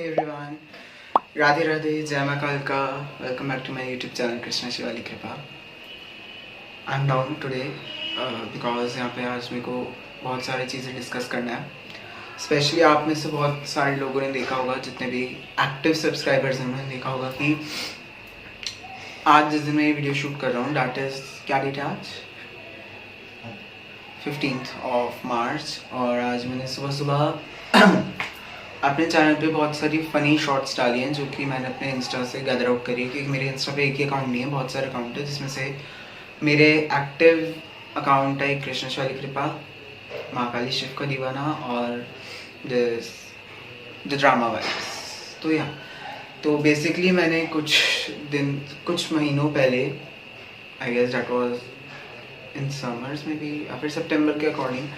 Everyone, Radhe Radhe, जय माँ कालका। Welcome back to my YouTube channel Krishna Shivali Kripa. I am down today because यहाँ पे आज मेरे को बहुत सारी चीज़ें डिस्कस करना है। स्पेशली आप में से बहुत सारे लोगों ने देखा होगा, जितने भी एक्टिव सब्सक्राइबर्स हैं उन्होंने देखा होगा कि आज जिस दिन मैं ये वीडियो शूट कर रहा हूँ, डैट इज़ क्या डेट है आज, 15th of March। और आज मैंने सुबह सुबह अपने चैनल पे बहुत सारी फ़नी शॉर्ट्स डाली हैं जो कि मैंने अपने इंस्टा से गैदर आउट करी है, क्योंकि मेरे इंस्टा पे एक ही अकाउंट नहीं है, बहुत सारे अकाउंट है, जिसमें से मेरे एक्टिव अकाउंट है कृष्णा शिवाली कृपा, महाकाली शिव का दीवाना और द ड्रामा वाइब्स। तो बेसिकली मैंने कुछ महीनों पहले, I guess that was in summers में भी, या फिर सितंबर के अकॉर्डिंग,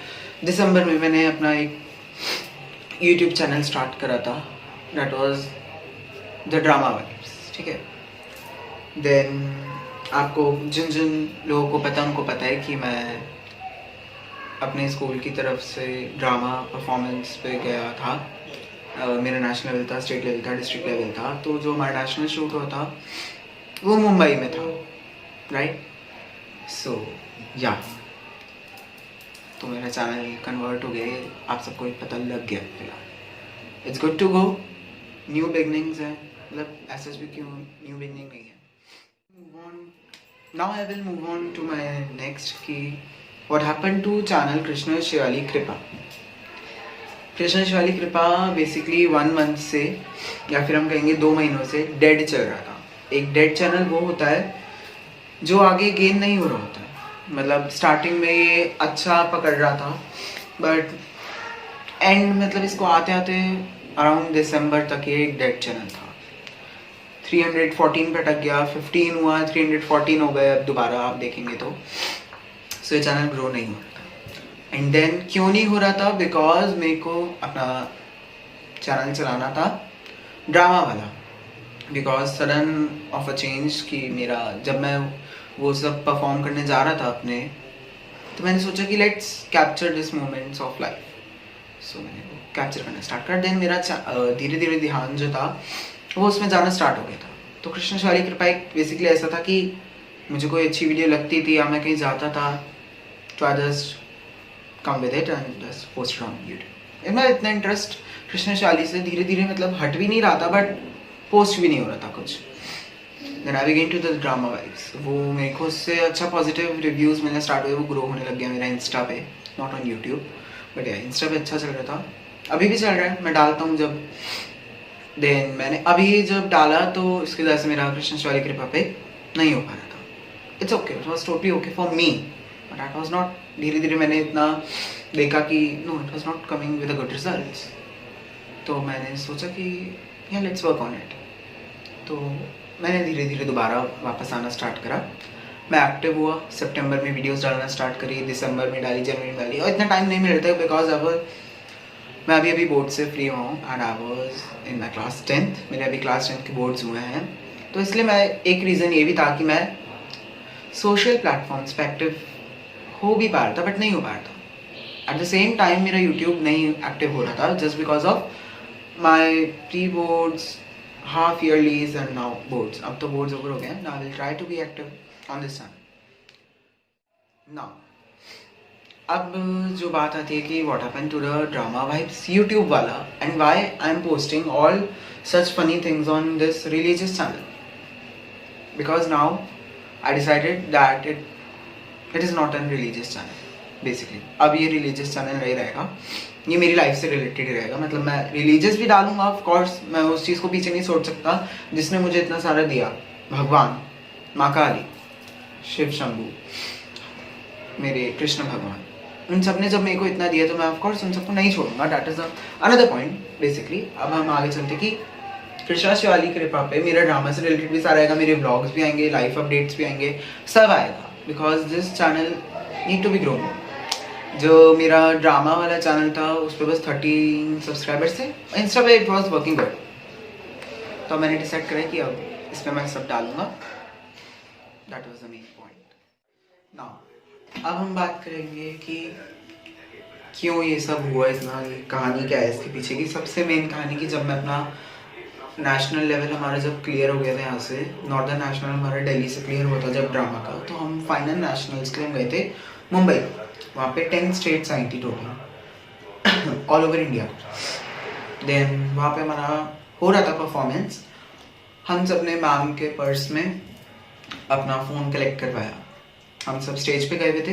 दिसंबर में मैंने अपना एक यूट्यूब चैनल स्टार्ट करा था, that was the drama vibes. ठीक है, देन आपको जिन जिन लोगों को पता है उनको पता है कि मैं अपने स्कूल की तरफ से ड्रामा परफॉर्मेंस पे गया था। मेरा नेशनल लेवल था, स्टेट लेवल था, डिस्ट्रिक्ट लेवल था। तो जो हमारा नेशनल शूट हुआ था वो मुंबई में था, राइट। सो या तो मेरा चैनल कन्वर्ट हो गया, आप सबको पता लग गया फिलहाल। It's good to go, new beginnings है, मतलब ऐसा भी क्यों न्यू बिगनिंग नहीं है। Move on now, I will move on to my next कि what happened to channel Krishna Shivali Kripa. Krishna Shivali कृपा बेसिकली 1 मंथ से, या फिर हम कहेंगे 2 महीनों से डेड चल रहा था। एक डेड चैनल वो होता है जो आगे गेन नहीं हो रहा होता है। मतलब स्टार्टिंग में ये अच्छा पकड़ रहा था, बट एंड मतलब इसको आते आते अराउंड दिसंबर तक ये एक डेड चैनल था। 314 पे अटक गया, 15 हुआ, 314 हो गए अब दोबारा आप देखेंगे तो। सो ये चैनल ग्रो नहीं हो रहा था। एंड देन क्यों नहीं हो रहा था? बिकॉज मेरे को अपना चैनल चलाना था ड्रामा वाला, because sudden of a change कि मेरा जब मैं वो सब परफॉर्म करने जा रहा था अपने, तो मैंने सोचा कि let's capture this moments of life. So मैंने वो कैप्चर करना स्टार्ट कर। देन मेरा धीरे धीरे ध्यान जो था वो उसमें जाना स्टार्ट हो गया था। तो कृष्णा शिवाली कृपा एक बेसिकली ऐसा था कि मुझे कोई अच्छी वीडियो लगती थी या मैं कहीं जाता था, तो I just come with it and just post on YouTube. इनमें इतना इंटरेस्ट कृष्णा शिवाली से धीरे धीरे मतलब हट भी नहीं रहा था, बट पोस्ट भी नहीं हो रहा था कुछ। Then I began to the drama vibes। वो मेरे को उससे अच्छा पॉजिटिव रिव्यूज़ मिलने स्टार्ट हुए, वो ग्रो होने लग गया मेरा इंस्टा पे, नॉट ऑन यूट्यूब बट या इंस्टा पे अच्छा चल रहा था, अभी भी चल रहा है, मैं डालता हूँ जब। देन मैंने अभी जब डाला तो इसकी वजह से मेरा कृष्णा शिवाली कृपा पे नहीं हो पा रहा था। It's okay, it was totally okay for me, but that was not. धीरे धीरे मैंने इतना देखा कि no, it was not coming with a good result. तो मैंने सोचा कि या लेट्स वर्क ऑन इट। तो मैंने धीरे धीरे दोबारा वापस आना स्टार्ट करा। मैं एक्टिव हुआ, सितंबर में वीडियोस डालना स्टार्ट करी, दिसंबर में डाली, जनवरी में डाली, और इतना टाइम नहीं मिलता है बिकॉज अब मैं अभी बोर्ड से फ्री हुआ हूँ and I was in my class 10th। मेरे अभी क्लास 10th के बोर्ड्स हुए हैं, तो इसलिए मैं एक रीज़न ये भी था कि मैं सोशल प्लेटफॉर्म्स पे एक्टिव हो भी पा रहा था, बट नहीं हो पा रहा था। एट द सेम टाइम मेरा यूट्यूब नहीं एक्टिव हो रहा था, just because of my pre boards, half yearlies and now boards। अब तो boards over हो गए हैं। Now I will try to be active on this channel। Now अब जो बात आती है कि what happened to the drama vibes YouTube वाला and why I am posting all such funny things on this religious channel, because now I decided that it is not a religious channel basically। अब ये religious channel नहीं रहेगा, ये मेरी life से related ही रहेगा। मतलब मैं रिलीजियस भी डालूंगा, ऑफ कोर्स मैं उस चीज़ को पीछे नहीं छोड़ सकता जिसने मुझे इतना सारा दिया, भगवान, माँ काली, शिव शंभू, मेरे कृष्ण भगवान, उन सब ने जब मेरे को इतना दिया तो मैं ऑफ कोर्स उन सबको नहीं छोड़ूंगा। That is another point basically. अब हम आगे चलते कि कृष्णा शिवाली कृपा पे मेरा ड्रामा से रिलेटेड भी सारा आएगा, मेरे व्लॉग्स भी आएंगे, लाइफ अपडेट्स भी आएंगे, सब आएगा, because this channel need to be grown. जो मेरा ड्रामा वाला चैनल था उस पर बस 13 सब्सक्राइबर्स थे, इंस्टा पे इट वॉज वर्किंग गुड। तो मैंने डिसाइड करा कि अब इस पर मैं सब डालूंगा। That was the main point. Now अब हम बात करेंगे कि क्यों ये सब हुआ, इतना कहानी क्या है इसके पीछे की। सबसे मेन कहानी की, जब मैं अपना नेशनल लेवल हमारा जब क्लियर हो गया था यहाँ से, नॉर्दर्न नेशनल हमारा दिल्ली से क्लियर हुआ था जब ड्रामा का, तो हम फाइनल नेशनल्स के लिए हम गए थे मुंबई। वहाँ पे 10 स्टेट्स आई थी total all over India. Then वहाँ पे हमारा हो रहा था परफॉर्मेंस। हम सब ने मैम के पर्स में अपना फ़ोन कलेक्ट करवाया, हम सब स्टेज पे गए हुए थे।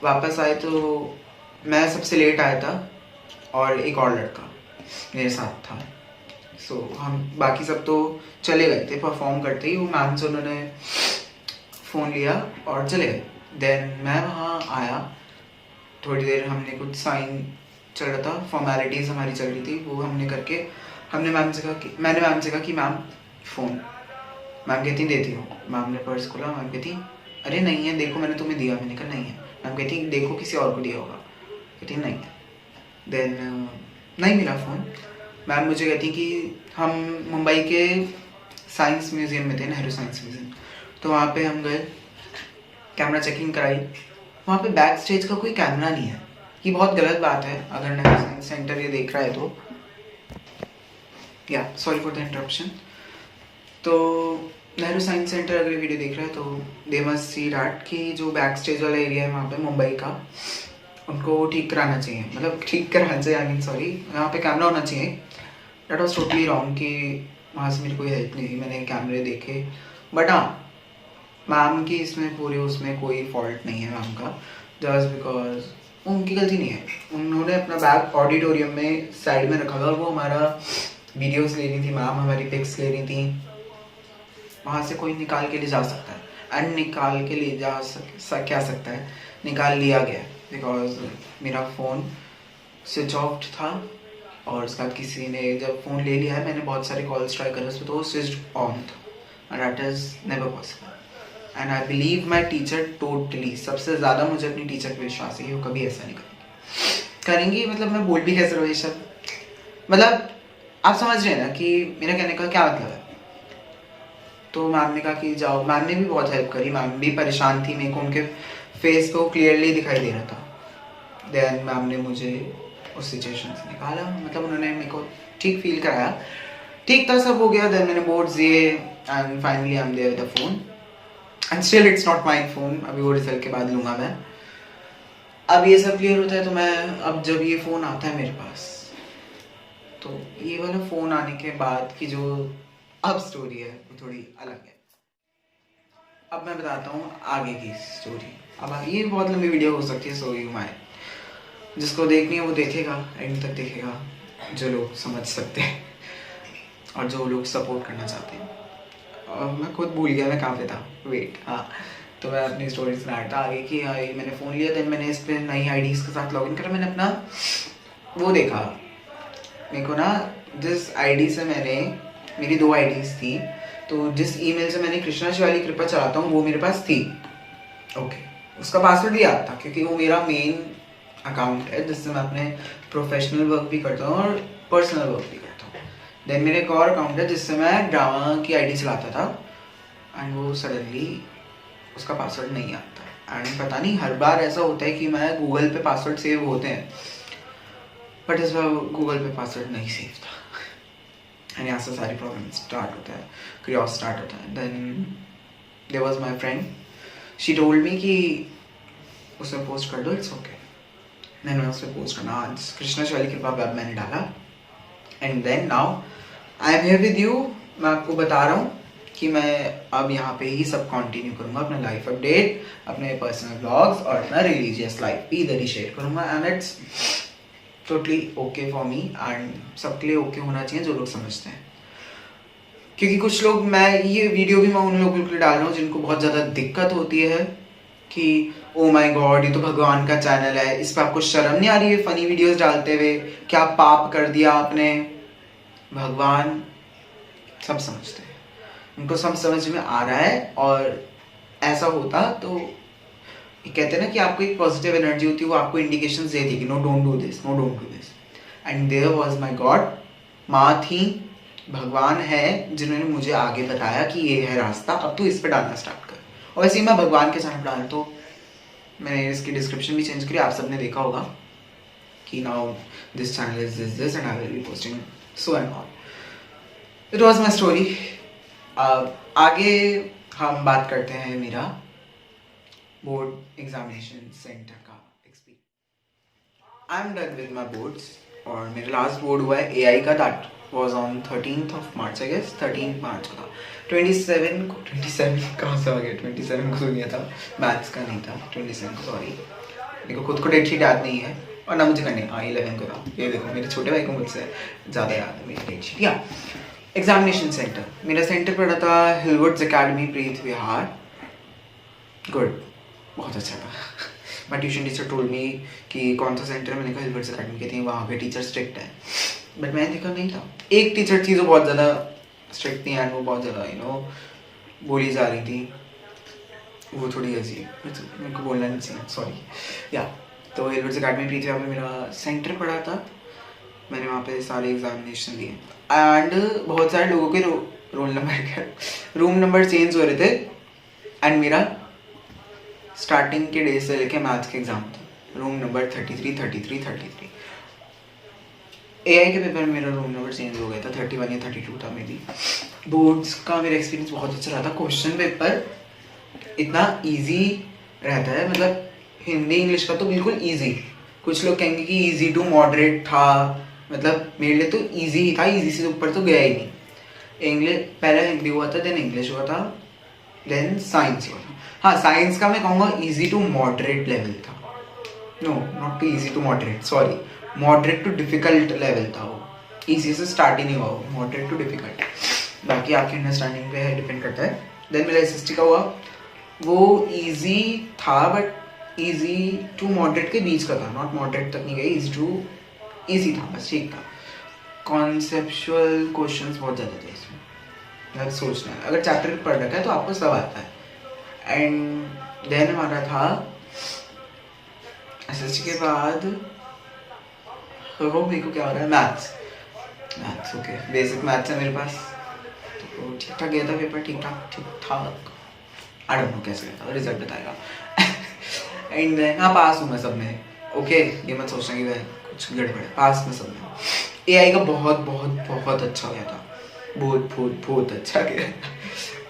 वापस आए तो मैं सबसे लेट आया था और एक और लड़का मेरे साथ था। सो हम बाकी सब तो चले गए थे परफॉर्म करते ही, वो मैम से उन्होंने फ़ोन लिया और चले गए। देन मैं वहाँ आया, थोड़ी देर हमने कुछ साइन चल रहा था, फॉर्मेलिटीज़ हमारी चल रही थी, वो हमने करके हमने मैम से कहा कि मैंने मैम से कहा कि मैम फ़ोन। मैम कहती देती हूँ। मैम ने पर्स खोला, मैम कहती अरे नहीं है, देखो मैंने तुम्हें दिया। मैंने कहा नहीं है। मैम कहती देखो किसी और को दिया होगा। कहती नहीं है। देन नहीं मिला फ़ोन। मैम मुझे कहती कि हम मुंबई के साइंस म्यूज़ियम में थे, नेहरू साइंस म्यूज़ियम, तो वहाँ पे हम गए, कैमरा चेकिंग कराई। वहाँ पे बैक स्टेज का कोई कैमरा नहीं है। ये बहुत गलत बात है, अगर नेहरू साइंस सेंटर ये देख रहा है तो या सॉरी फॉर द इंटरप्शन। तो नेहरू साइंस सेंटर अगर वीडियो देख रहा है तो दे मस्ट सी डैट कि जो बैक स्टेज वाला एरिया है वहाँ पे मुंबई का, उनको ठीक कराना चाहिए, मतलब ठीक कराना चाहिए, आई मीन सॉरी, यहाँ पे कैमरा होना चाहिए। डेट वॉज टोटली रॉन्ग कि वहाँ से मेरी कोई हेल्प नहीं हुई, मैंने कैमरे देखे। बट हाँ, मैम की इसमें पूरे उसमें कोई फॉल्ट नहीं है मैम का, जस्ट बिकॉज उनकी गलती नहीं है। उन्होंने अपना बैग ऑडिटोरियम में साइड में रखा था और वो हमारा वीडियोस ले रही थी, मैम हमारी पिक्स ले रही थी। वहाँ से कोई निकाल के ले जा सकता है, एंड निकाल के ले जा क्या सकता है, निकाल लिया गया बिकॉज मेरा फ़ोन स्विच ऑफ था और उसके बाद किसी ने जब फ़ोन ले लिया है, मैंने बहुत सारे कॉल्स ट्राई करे उसमें तो वो स्विच ऑन था, and that is never possible. And I believe my teacher totally, सबसे ज़्यादा मुझे अपनी टीचर पे विश्वास है कि वो कभी ऐसा नहीं करेंगी। मतलब मैं बोल भी कैसे रहा ये सब, मतलब आप समझ रहे हैं ना कि मेरा कहने का क्या मतलब है। तो मैम ने कहा कि जाओ, मैम ने भी बहुत हेल्प करी, मैम भी परेशान थी, मेरे को उनके फेस को क्लियरली दिखाई दे रहा था। देन मैम ने मुझे उस सिचुएशन से निकाला, मतलब उन्होंने मेरे को ठीक फील कराया, ठीक था, सब हो गया। देन मैंने बोर्ड्स दिए and finally I am there with the phone and still it's not my phone. अभी वो रिजल्ट के बाद लूँगा मैं। अब ये सब क्लियर होता है तो मैं, अब जब ये फ़ोन आता है मेरे पास, तो ये वाला फ़ोन आने के बाद की जो अब स्टोरी है वो थोड़ी अलग है। अब मैं बताता हूँ आगे की स्टोरी। अब ये बहुत लंबी वीडियो हो सकती है, सो यू माय, जिसको देखनी है वो देखेगा, एंड तक देखेगा, जो लोग समझ सकते हैं और जो लोग सपोर्ट करना चाहते हैं। और मैं खुद भूल गया मैं कहाँ पे था, वेट, हाँ, तो मैं अपनी स्टोरी सुना रहा था आगे की। मैंने फ़ोन लिया, देन मैंने इस पर नई आईडीज़ के साथ लॉगिन करा। मैंने अपना वो देखा, मेरे को ना जिस आईडी से मैंने, मेरी 2 आईडीज़ थी, तो जिस ईमेल से मैंने कृष्णा शिवाली कृपा चलाता हूँ वो मेरे पास थी। ओके, उसका पासवर्ड भी याद था क्योंकि वो मेरा मेन अकाउंट है जिससे मैं अपने प्रोफेशनल वर्क भी करता हूँ और पर्सनल वर्क भी करता हूँ। देन मेरे एक और अकाउंट है जिससे मैं ड्रामा की आईडी चलाता था, एंड वो सडनली उसका पासवर्ड नहीं आता। एंड पता नहीं हर बार ऐसा होता है कि मैं गूगल पे पासवर्ड सेव होते हैं, बट इस बार गूगल पे पासवर्ड नहीं सेव था, एंड यहाँ से सारी प्रॉब्लम स्टार्ट होता है, क्रियोस स्टार्ट होता है। Then there was my friend, she told me कि उसमें पोस्ट कर दो, इट्स ओके। मैंने उसमें पोस्ट करना, आज कृष्णा शिवाली कृपा वेब मैंने डाला, and then now I am here with you. मैं आपको बता रहा हूँ कि मैं अब यहाँ पे ही सब कंटिन्यू करूँगा, अपना लाइफ अपडेट, अपने पर्सनल ब्लॉग्स और अपना रिलीजियस लाइफ भी इधर ही शेयर करूँगा, and it's totally okay for me, and सबके लिए ओके होना चाहिए जो लोग समझते हैं। क्योंकि कुछ लोग, मैं ये वीडियो भी मैं उन लोगों के लिए डाल रहा हूँ जिनको बहुत ज़्यादा दिक्कत होती है कि ओ माय गॉड ये तो भगवान का चैनल है, इस पर आपको शर्म नहीं आ रही है फ़नी वीडियोस डालते हुए, क्या पाप कर दिया आपने। भगवान सब समझते हैं, उनको सब समझ में आ रहा है, और ऐसा होता तो कहते हैं ना कि आपको एक पॉजिटिव एनर्जी होती है, वो आपको इंडिकेशंस देती है कि no don't do this, no don't do this. And there was my god, माँ थी, भगवान है जिन्होंने मुझे आगे बताया कि ये है रास्ता, अब तू इस पर डालना स्टार्ट कर। और ऐसे ही मैं भगवान के चैनल पर डाल, तो मैंने इसकी डिस्क्रिप्शन भी चेंज करी, आप सबने देखा होगा कि now this channel is this and I will be posting so and all. It was my story. आगे हम बात करते हैं मेरा बोर्ड एग्जामिनेशन सेंटर का experience. I am done with my boards और मेरा लास्ट बोर्ड हुआ है एआई का, that was on 13th March I guess, 13 March का था। 27 कहाँ से आ गया, 27 को सुनिया था, मैथ्स का नहीं था, 27 को, सॉरी मेरे को खुद को डेट शीट याद नहीं है और ना मुझे करने, हाँ 11 को था। ये देखो मेरे छोटे भाई को मुझसे ज़्यादा याद है मेरी डेट शीट। या एग्जामिनेशन सेंटर, मेरा सेंटर पड़ा था हिलवुड्स एकेडमी प्रीत विहार। गुड, बहुत अच्छा था। माई ट्यूशन टीचर टोल्ड मी कि कौन सा सेंटर है, मैंने कहा हिलवुड्स एकेडमी के थे, वहाँ के टीचर स्ट्रिक्ट है, बट मैंने देखा नहीं था। एक टीचर थी जो बहुत ज़्यादा स्ट्रिक्ट थी एंड वो बहुत ज़्यादा बोली जा रही थी, वो थोड़ी ऐसी मेरे को बोलना नहीं चाहिए, सॉरी। या तो हिलवुड्स एकेडमी प्रीत विहार में मेरा सेंटर पड़ा था, मैंने वहाँ पे सारे एग्जामिनेशन दिए एंड बहुत सारे लोगों के roll number room number change हो रहे थे एंड मेरा स्टार्टिंग के डे से लेके मैथ्स के एग्जाम था, रूम नंबर 33। एआई के पेपर में मेरा रूम नंबर चेंज हो गया था, 31 या 32 था मे बी। बोर्ड्स का मेरा एक्सपीरियंस बहुत अच्छा रहा था। क्वेश्चन पेपर इतना इजी रहता है, मतलब हिंदी इंग्लिश का तो बिल्कुल इजी, कुछ लोग कहेंगे कि इजी टू मॉडरेट था, मतलब मेरे लिए तो इजी ही था, इजी से ऊपर तो गया ही नहीं। इंग्लिश पहले हिंदी हुआ था, देन इंग्लिश हुआ था, देन साइंस हुआ था। हाँ, साइंस का मैं कहूँगा इजी टू मॉडरेट लेवल था, no not too easy to moderate, sorry, moderate to difficult level था वो, इजी से स्टार्ट ही नहीं हुआ वो, मॉडरेट टू डिफिकल्ट, बाकी आपकी अंडरस्टैंडिंग पे है, डिपेंड करता है। देन मेरा एसएसटी का हुआ, वो इजी था बट इजी टू मॉडरेट के बीच का था, नॉट मॉडरेट तक नहीं गई, इजी टू इजी था, बस ठीक था। कॉन्सेप्चुअल क्वेश्चंस बहुत ज़्यादा थे इसमें, मतलब सोचना है, अगर चैप्टर पढ़ रखा है तो आपको सब आता है। एंड देन हमारा था एसएसटी के बाद, मेरे को क्या हो रहा है, मैथ्स ओके, बेसिक मैथ्स है मेरे पास, तो ठीक ठाक गया था पेपर, ठीक ठाक, आई डोंट नो कैसे गया था, रिजल्ट बताएगा। एंड देन हाँ, पास हूँ मैं सब में, ओके, ये मत सोचना कि मैं कुछ गड़बड़ है, पास में सब में। एआई का बहुत अच्छा गया था, बहुत अच्छा गया,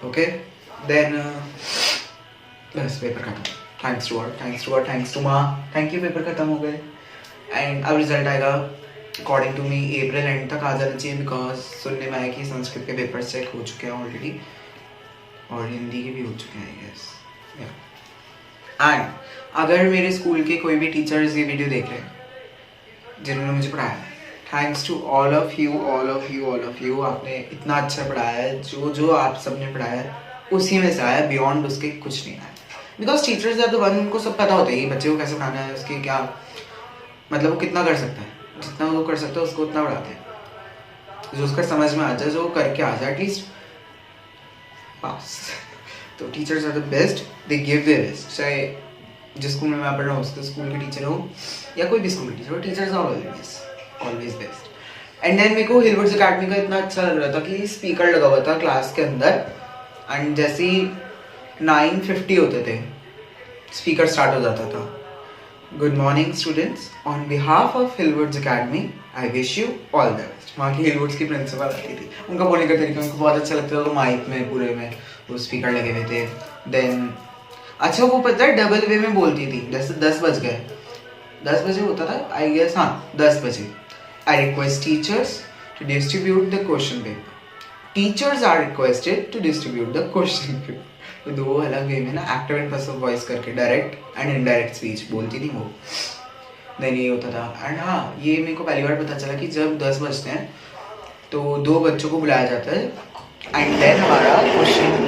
ओके। देन बस पेपर खत्म, थैंक्स टू माँ, थैंक यू, पेपर खत्म हो गए। एंड अब रिजल्ट आएगा according to me April end तक आ जाना चाहिए, बिकॉज सुनने में आया कि संस्कृत के पेपर्स चेक हो चुके हैं ऑलरेडी और हिंदी के भी हो चुके हैं आई गेस। एंड अगर मेरे स्कूल के कोई भी टीचर्स ये वीडियो देख रहे हैं जिन्होंने मुझे पढ़ाया, thanks to all of you, आपने इतना अच्छा पढ़ाया है, जो आप सब ने पढ़ाया है उसी में से आया, बियॉन्ड उसके कुछ नहीं आया, because teachers are the one, उनको सब पता होता है कि बच्चे को कैसे पढ़ाना है, उसके क्या मतलब वो कितना कर सकता है, जितना वो कर सकता है उसको उतना पढ़ाते हैं, जो उसका समझ में आ जाए, जो करके आ जाए एटलीस्ट पास। तो teachers are the best, they give their best, चाहे जिस स्कूल में मैं पढ़ रहा हूँ उसके स्कूल के टीचर हो या कोई भी स्कूल के टीचर हो, teachers are always best. And then मेरे को हिलवुड्स एकेडमी का इतना अच्छा लग रहा था कि स्पीकर लगा हुआ था क्लास के अंदर, एंड जैसे ही 9:50 होते थे स्पीकर स्टार्ट हो जाता था, good morning students, on behalf of Hillwoods Academy I wish you all the best. वहाँ की हिलवुड्स की प्रिंसिपल आती थी, उनका बोलने का तरीका उनको बहुत अच्छा लगता था, तो माइक में पूरे में वो स्पीकर लगे हुए थे। देन अच्छा वो पता है डबल वे में बोलती थी, जैसे 10 बज गए, 10 बजे होता था आई गेस, हाँ 10 बजे, I request teachers to distribute the question paper, teachers are requested to distribute the question paper. तो दो अलग वे में ना, एक्टिव एंड पैसिव वॉइस करके, डायरेक्ट एंड इनडायरेक्ट स्पीच बोलती थी वो। देन ये होता था। एंड हाँ, ये मेरे को पहली बार पता चला कि जब 10 बजते हैं तो 2 बच्चों को बुलाया जाता है एंड देन हमारा question,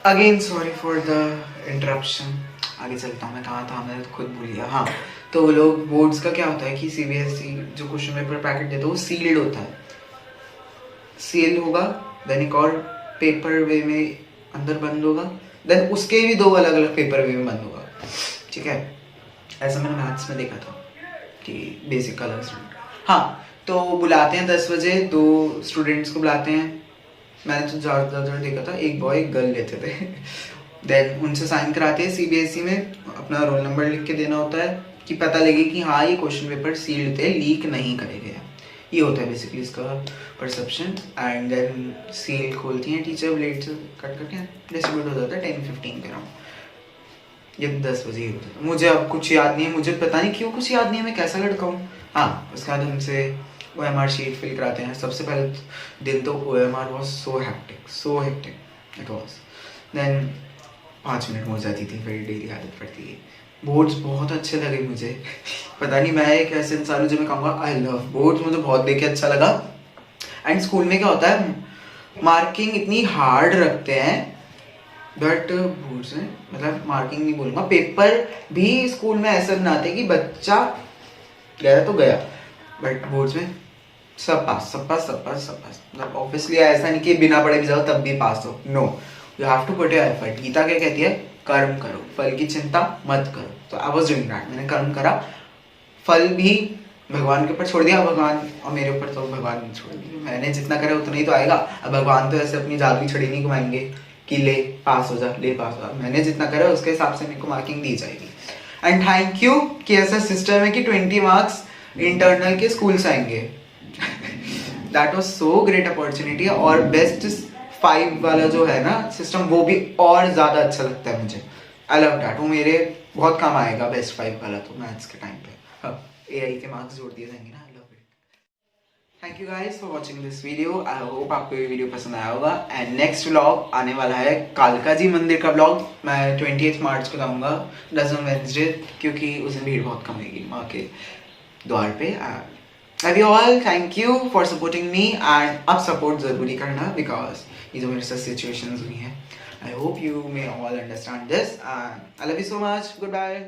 again sorry for the interruption, आगे चलता हूँ, मैं कहाँ था, मैंने तो खुद भूल गया। हाँ, तो वो लोग बोर्ड्स का क्या होता है कि सीबीएसई जो क्वेश्चन पेपर पैकेट देता है वो सील्ड होता है, सील होगा, देन एक और पेपर वे में अंदर बंद होगा, देन उसके भी 2 अलग अलग पेपर वे में बंद होगा, ठीक है। ऐसा मैंने मैथ्स में देखा था कि बेसिक का अलग स्टूडेंट। हाँ, तो बुलाते हैं 10 बजे 2 स्टूडेंट्स को बुलाते हैं, मैंने तो ज़्यादातर देखा था 1 बॉय 1 गर्ल लेते थे। देन उनसे साइन कराते हैं, सीबीएसई में अपना रोल नंबर लिख के देना होता है कि पता लगे कि हाँ ये क्वेश्चन पेपर सील्ड थे, लीक नहीं करे गए, ये होता है बेसिकली इसका परसेप्शन। एंड देन सेल खोलती हैं टीचर, ब्लेड से कट करके डिस्ट्रीब्यूट हो जाता है 10-15 के अराउंड, ये 10 बजे ही होता था। मुझे अब कुछ याद नहीं है, मुझे पता नहीं क्यों कुछ याद नहीं है, मैं कैसा लड़का हूँ। हाँ, उसके बाद हमसे OMR शीट फिल कराते हैं। सबसे पहले दिन तो OMR was so hectic it was. Then 5 minute हो जाती थी, फिर डेली आदत पड़ती है। बोर्ड्स बहुत अच्छे लगे मुझे पता नहीं, मैं एक ऐसे इंसान हूँ जो मैं कहूँगा आई लव बोर्ड्स, मुझे बहुत देख के अच्छा लगा। एंड स्कूल में क्या होता है, मार्किंग इतनी हार्ड रखते हैं, बट बोर्ड्स में मतलब मार्किंग नहीं बोलूँगा, पेपर भी स्कूल में ऐसा बनाते कि बच्चा गया तो गया, बट बोर्ड्स में सब पास। मतलब ऑब्वियसली ऐसा नहीं कि बिना पढ़े भी जाओ तब भी पास हो, no, you have to put your effort. Gita क्या कहती है, कर्म करो, फल की चिंता मत करो। तो आई वाज डूइंग दैट, मैंने कर्म करा, फल भी भगवान के ऊपर छोड़ दिया। भगवान और मेरे ऊपर तो भगवान ने छोड़ दिया, मैंने जितना करा उतना ही तो आएगा। अब भगवान तो ऐसे अपनी जादुई छड़ी नहीं घुमाएंगे कि ले पास हो जा, ले पास हो जा। मैंने जितना करा उसके हिसाब से मेरे को मार्किंग दी जाएगी। एंड थैंक यू कि ऐसा सिस्टम है कि 20 मार्क्स इंटरनल के स्कूल से आएंगे। That was so great opportunity. और बेस्ट 5 वाला जो है ना सिस्टम, वो भी और ज़्यादा अच्छा लगता है मुझे। आई लव दैट, वो मेरे बहुत काम आएगा बेस्ट 5 वाला तो मैथ्स के टाइम पे। हाँ, AI के मार्क्स जोड़ दिए जाएंगे ना। I love it. Thank you guys for watching this video. I hope आपको ये वीडियो पसंद आया होगा। एंड नेक्स्ट व्लॉग आने वाला है कालका जी मंदिर का व्लॉग। मैं 28 मार्च को लाऊंगा, डजन वेडनेसडे, क्योंकि उस दिन भीड़ बहुत कम होगी माँ के द्वार पे। Love you all, thank you for supporting me. And अब सपोर्ट ज़रूरी करना, बिकॉज ये जो मेरे साथ सिचुएशंस हुई हैं, I hope you may all understand this, and I love you so much. Goodbye.